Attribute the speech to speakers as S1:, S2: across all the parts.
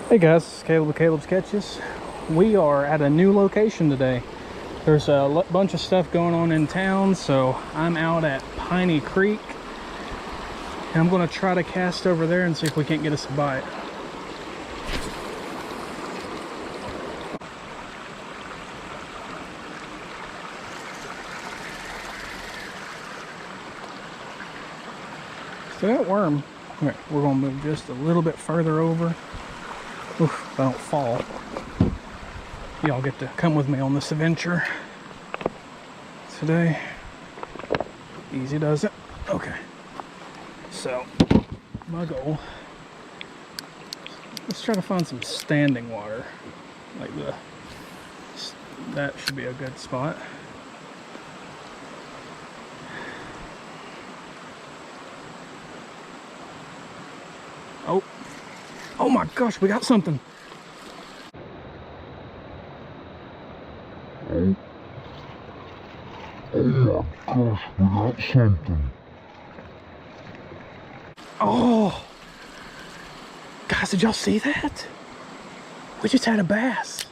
S1: Hey guys, it's Caleb with Caleb's Catches. We are at a new location today. There's a bunch of stuff going on in town, so I'm out at Piney Creek. And I'm going to try to cast over there and see if we can't get us a bite. So that worm, all right, we're going to move just a little bit further over. Oof, if I don't fall. Y'all get to come with me on this adventure today. Easy does it. Okay. So, my goal, let's try to find some standing water. That should be a good spot. Oh my gosh, we got something.
S2: Oh my gosh, we got something.
S1: Oh, guys, did y'all see that? We just had a bass.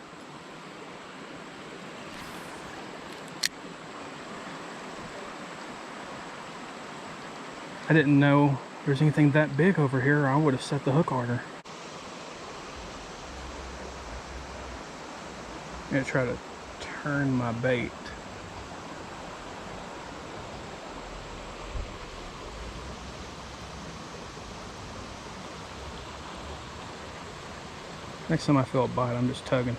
S1: I didn't know there's anything that big over here. I would have set the hook harder. I'm gonna try to turn my bait. Next time I feel a bite, I'm just tugging.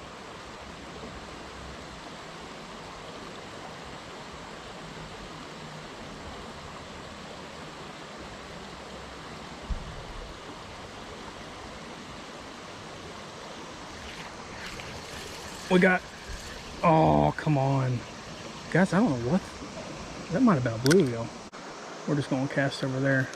S1: We got, oh, come on. Guys, I don't know what, that might have been a bluegill. We're just gonna cast over there.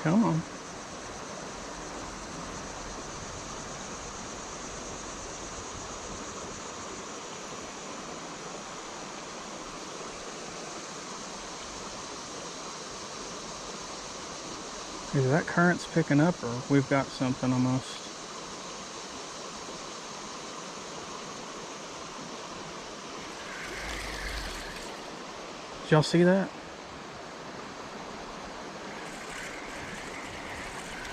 S1: Come on. Either that current's picking up or we've got something almost. Did y'all see that?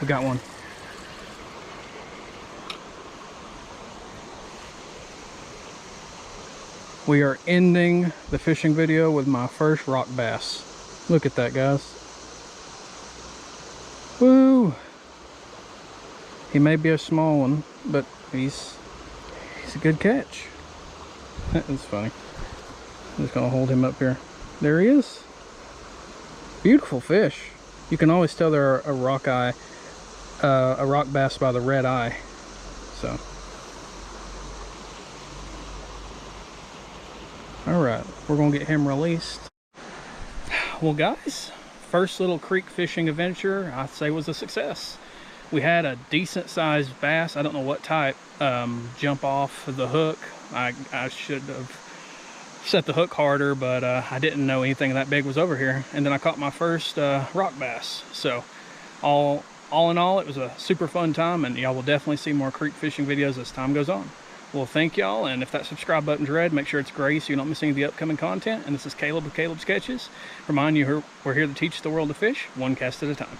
S1: We got one. We are ending the fishing video with my first rock bass. Look at that, guys. Woo! He may be a small one, but he's a good catch. That is funny. I'm just gonna hold him up here. There he is. Beautiful fish. You can always tell they're a rock bass by the red eye. So, all right, we're gonna get him released. Well, guys, first little creek fishing adventure, I'd say, was a success. We had a decent sized bass. I don't know what type. Jump off the hook. I should have set the hook harder, but I didn't know anything that big was over here. And then I caught my first rock bass. So all in all, it was a super fun time, and y'all will definitely see more creek fishing videos as time goes on. Well, thank y'all, and if that subscribe button's red, make sure it's gray so you don't miss any of the upcoming content. And this is Caleb with Caleb's Catches. Remind you, we're here to teach the world to fish, one cast at a time.